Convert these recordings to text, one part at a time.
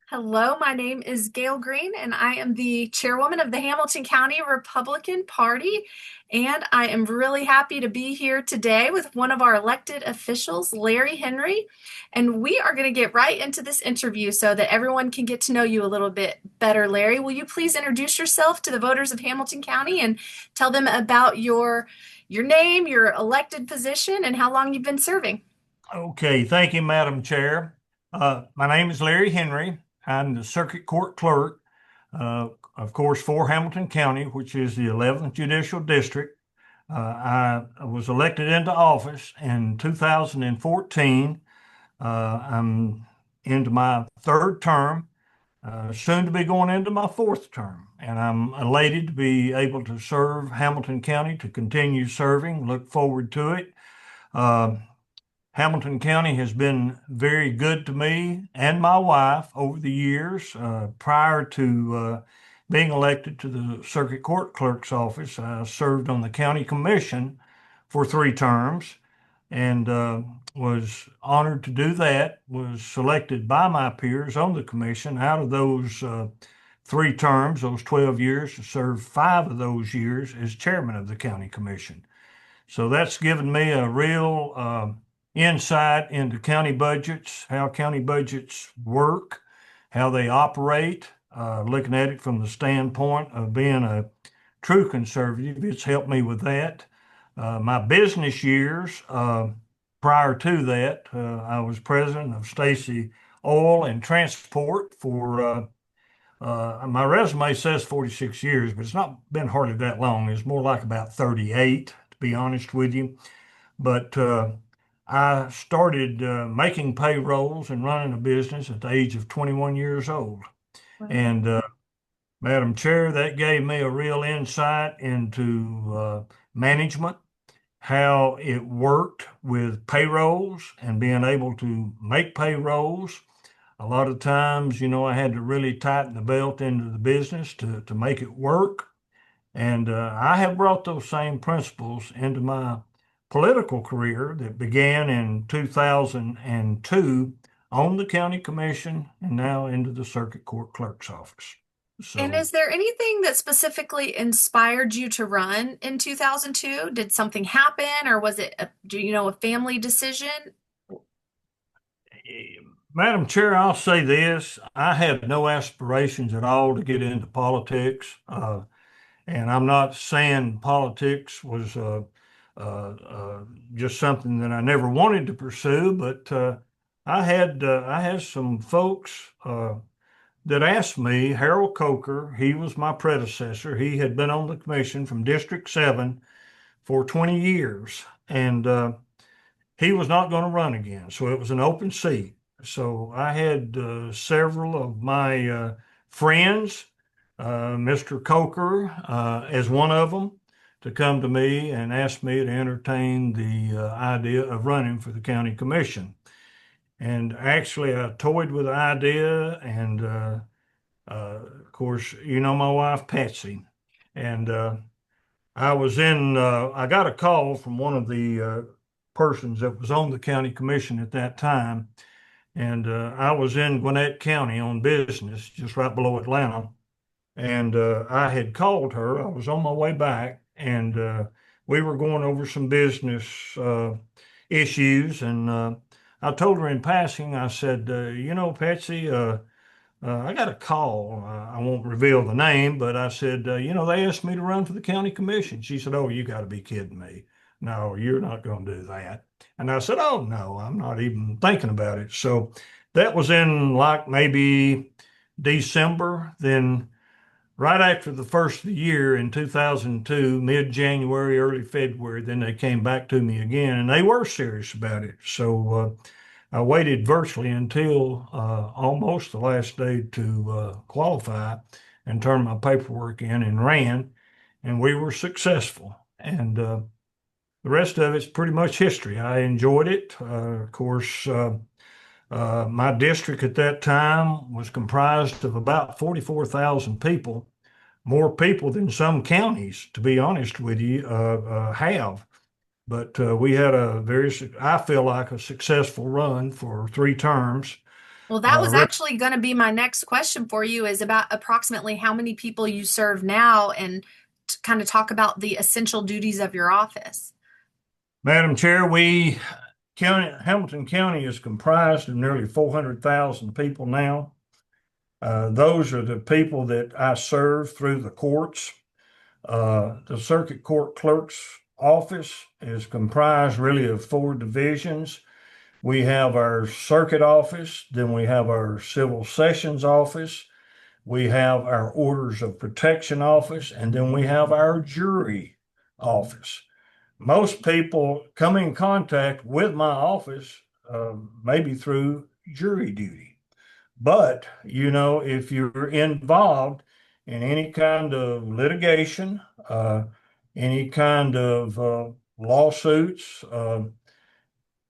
Hello, my name is Gail Green, and I am the chairwoman of the Hamilton County Republican Party. And I am really happy to be here today with one of our elected officials, Larry Henry. And we are going to get right into this interview so that everyone can get to know you a little bit better. Larry, will you please introduce yourself to the voters of Hamilton County and tell them about your name, your elected position, and how long you've been serving? Okay, thank you, Madam Chair. My name is Larry Henry. I'm the Circuit Court Clerk, of course, for Hamilton County, which is the 11th Judicial District. I was elected into office in 2014. I'm into my third term, soon to be going into my fourth term, and I'm elated to be able to serve Hamilton County, to continue serving. Look forward to it. Uh, Hamilton County has been very good to me and my wife over the years. Prior to being elected to the Circuit Court Clerk's office, I served on the County Commission for 3 terms and was honored to do that. Was selected by my peers on the commission out of those 3 terms, those 12 years, to serve 5 of those years as chairman of the County Commission. So that's given me a real insight into county budgets, how county budgets work, how they operate, looking at it from the standpoint of being a true conservative. It's helped me with that. My business years, prior to that, I was president of Stacy Oil and Transport for my resume says 46 years, but it's not been hardly that long. It's more like about 38, to be honest with you. But I started making payrolls and running a business at the age of 21 years old. Wow. And Madam Chair, that gave me a real insight into management, how it worked with payrolls and being able to make payrolls. A lot of times, I had to really tighten the belt into the business to make it work. And I have brought those same principles into my political career that began in 2002 on the county commission and now into the circuit court clerk's office. And So is there anything that specifically inspired you to run in 2002? Did something happen, or was it a family decision? Madam Chair, I'll say this. I had no aspirations at all to get into politics. And I'm not saying politics was just something that I never wanted to pursue, but I had some folks that asked me. Harold Coker, he was my predecessor. He had been on the commission from District 7 for 20 years, and he was not going to run again. So it was an open seat. So I had several of my friends, Mr. Coker as one of them, to come to me and ask me to entertain the idea of running for the county commission. And actually, I toyed with the idea, and of course, my wife, Patsy. And I got a call from one of the persons that was on the county commission at that time. And I was in Gwinnett County on business, just right below Atlanta. And I had called her. I was on my way back, and we were going over some business issues. And I told her in passing, I said, Patsy, I got a call. I won't reveal the name, but I said, they asked me to run for the county commission. She said, "Oh, you got to be kidding me. No, you're not going to do that." And I said, "Oh, no, I'm not even thinking about it." So that was in like maybe December. Then right after the first of the year in 2002, mid-January, early February, then they came back to me again, and they were serious about it. So I waited virtually until almost the last day to qualify and turn my paperwork in and ran, and we were successful. And the rest of it's pretty much history. I enjoyed it. Of course, my district at that time was comprised of about 44,000 people, more people than some counties, to be honest with you, have. But we had I feel like, a successful run for 3 terms. Well, that was Rep- actually going to be my next question for you is about approximately how many people you serve now and to kind of talk about the essential duties of your office. Madam Chair, Hamilton County is comprised of nearly 400,000 people now. Those are the people that I serve through the courts. The circuit court clerk's office is comprised really of four divisions. We have our circuit office, then we have our civil sessions office, we have our orders of protection office, and then we have our jury office. Most people come in contact with my office maybe through jury duty. But, if you're involved in any kind of litigation, any kind of lawsuits,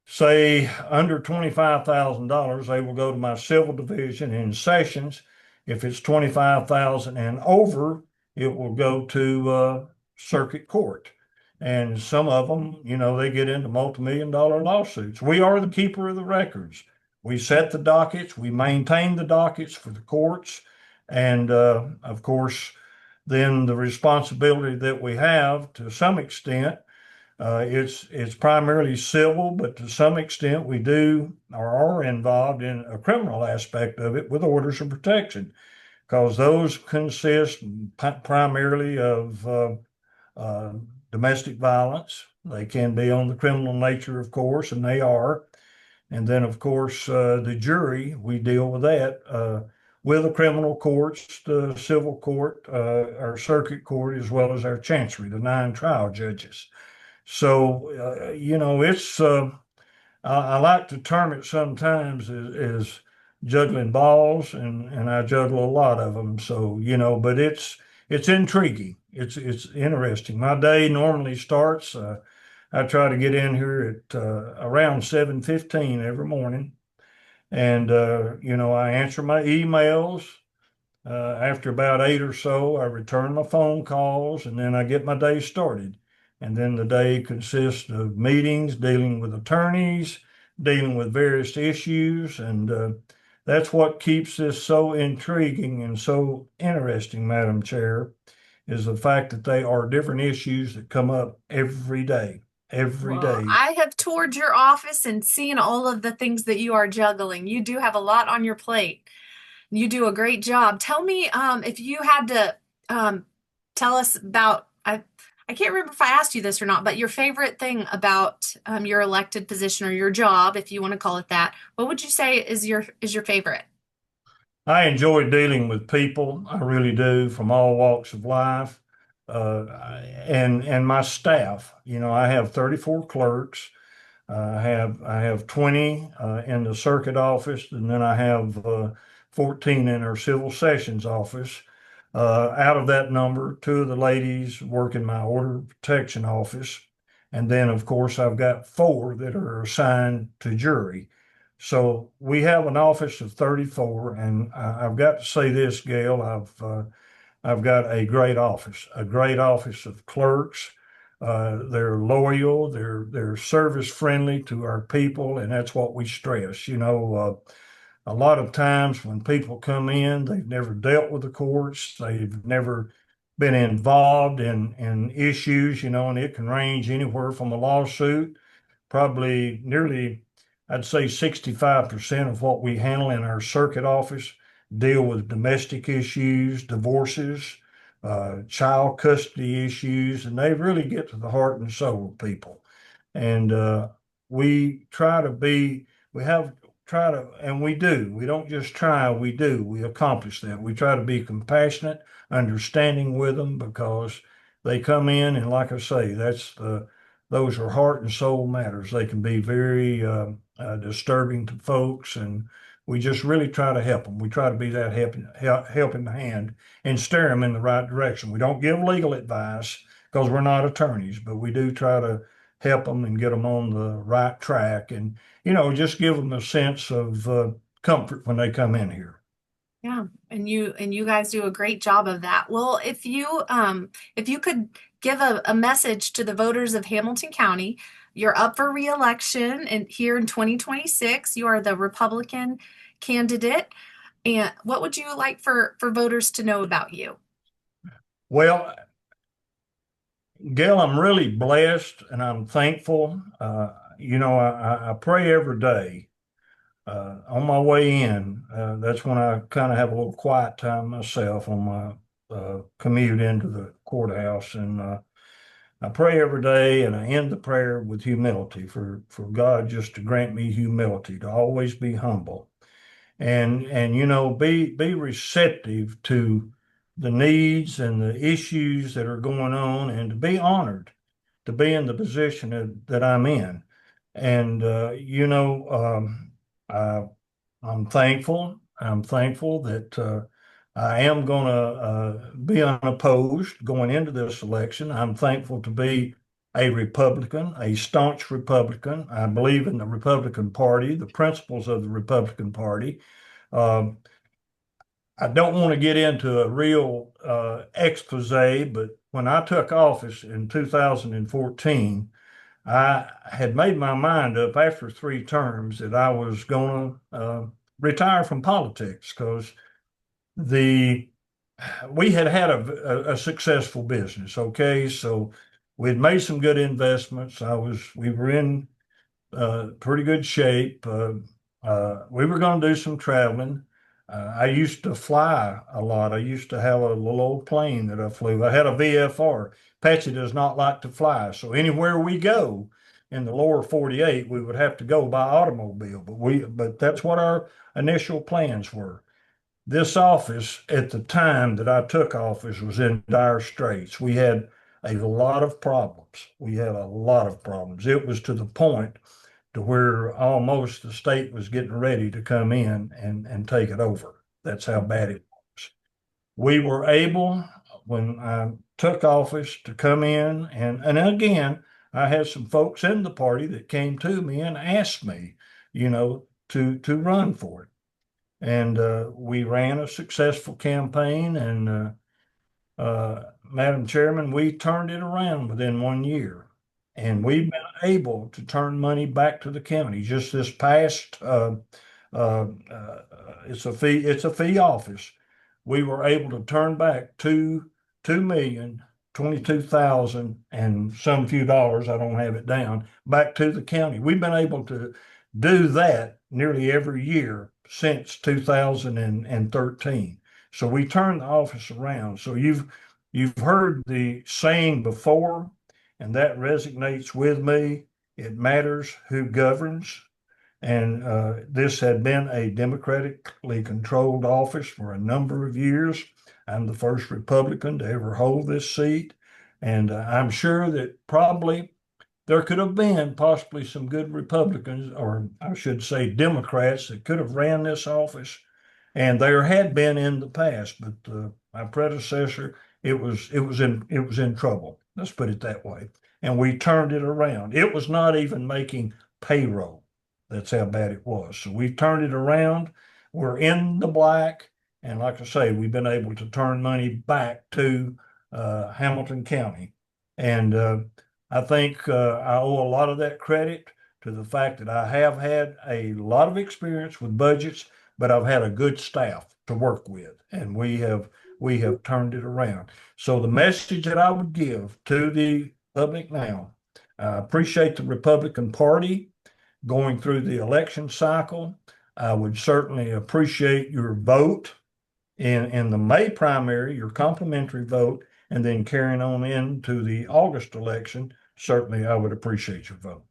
say under $25,000, they will go to my civil division in sessions. If it's 25,000 and over, it will go to circuit court. And some of them, they get into multi-million dollar lawsuits. We are the keeper of the records. We set the dockets, we maintain the dockets for the courts. And of course, then the responsibility that we have to some extent it's primarily civil, but to some extent we do or are involved in a criminal aspect of it with orders of protection, because those consist primarily of uh, domestic violence. They can be on the criminal nature, of course, and they are. And then, of course, the jury, we deal with that with the criminal courts, the civil court, our circuit court, as well as our chancery, the nine trial judges. So, it's, I like to term it sometimes as juggling balls, and I juggle a lot of them. So, but it's intriguing. It's interesting. My day normally starts, I try to get in here at around 7:15 every morning. And, I answer my emails. After about eight or so, I return my phone calls and then I get my day started. And then the day consists of meetings, dealing with attorneys, dealing with various issues. And that's what keeps this so intriguing and so interesting, Madam Chair, is the fact that they are different issues that come up every day, every Well, day. I have toured your office and seen all of the things that you are juggling. You do have a lot on your plate. You do a great job. Tell me, if you had to tell us about, I can't remember if I asked you this or not, but your favorite thing about your elected position or your job, if you want to call it that, what would you say is your favorite? I enjoy dealing with people. I really do, from all walks of life. Uh, and my staff, I have 34 clerks. I have 20 in the circuit office, and then I have 14 in our civil sessions office. Out of that number, two of the ladies work in my order of protection office. And then, of course, I've got four that are assigned to jury. So we have an office of 34, and I've got to say this, Gail, I've got a great office of clerks. They're loyal, they're service friendly to our people, and that's what we stress. A lot of times when people come in, they've never dealt with the courts, they've never been involved in issues, and it can range anywhere from a lawsuit, probably nearly, I'd say 65% of what we handle in our circuit office deal with domestic issues, divorces, child custody issues, and they really get to the heart and soul of people. And we try to be, we have try to, and we do. We don't just try, we do. We accomplish that. We try to be compassionate, understanding with them because they come in, and like I say, those are heart and soul matters. They can be very disturbing to folks, and we just really try to help them. We try to be that helping hand and steer them in the right direction. We don't give legal advice because we're not attorneys, but we do try to help them and get them on the right track, and just give them a sense of comfort when they come in here. Yeah, and you guys do a great job of that. Well, if you could give a message to the voters of Hamilton County, you're up for reelection and here in 2026. You are the Republican candidate. And what would you like for voters to know about you? Well, Gail, I'm really blessed and I'm thankful. I pray every day on my way in. That's when I kind of have a little quiet time myself on my commute into the courthouse. And I pray every day and I end the prayer with humility for God just to grant me humility, to always be humble and be receptive to the needs and the issues that are going on and to be honored to be in the position that I'm in. And I, I'm thankful. I'm thankful that I am going to be unopposed going into this election. I'm thankful to be a Republican, a staunch Republican. I believe in the Republican Party, the principles of the Republican Party. Um, I don't want to get into a real expose, but when I took office in 2014, I had made my mind up after 3 terms that I was going to retire from politics because the we had had a successful business. Okay, so we had made some good investments. We were in pretty good shape. We were going to do some traveling. I used to fly a lot. I used to have a little old plane that I flew. I had a VFR. Patsy does not like to fly. So anywhere we go in the lower 48, we would have to go by automobile. But that's what our initial plans were. This office at the time that I took office was in dire straits. We had a lot of problems. We had a lot of problems. It was to the point to where almost the state was getting ready to come in and take it over. That's how bad it was. We were able, when I took office, to come in and again, I had some folks in the party that came to me and asked me, to run for it. And we ran a successful campaign and Madam Chairman, we turned it around within 1 year. And we've been able to turn money back to the county. Just this past, it's a fee office. We were able to turn back 2,022,000 and some few dollars, I don't have it down, back to the county. We've been able to do that nearly every year since 2013. So we turned the office around. So you've heard the saying before, and that resonates with me. It matters who governs. And this had been a democratically controlled office for a number of years. I'm the first Republican to ever hold this seat. And I'm sure that probably there could have been possibly some good Republicans, or I should say Democrats, that could have ran this office. And there had been in the past, but my predecessor, it was in trouble. Let's put it that way. And we turned it around. It was not even making payroll. That's how bad it was. So we turned it around. We're in the black. And like I say, we've been able to turn money back to Hamilton County. And I think I owe a lot of that credit to the fact that I have had a lot of experience with budgets, but I've had a good staff to work with, and we have turned it around. So the message that I would give to the public now, I appreciate the Republican Party going through the election cycle. I would certainly appreciate your vote in the May primary, your complimentary vote, and then carrying on into the August election. Certainly, I would appreciate your vote.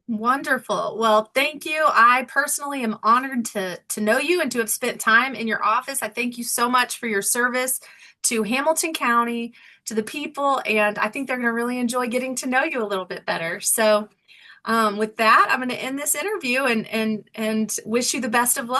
Wonderful. Well, thank you. I personally am honored to know you and to have spent time in your office. I thank you so much for your service to Hamilton County, to the people, and I think they're going to really enjoy getting to know you a little bit better. So, with that, I'm going to end this interview and wish you the best of luck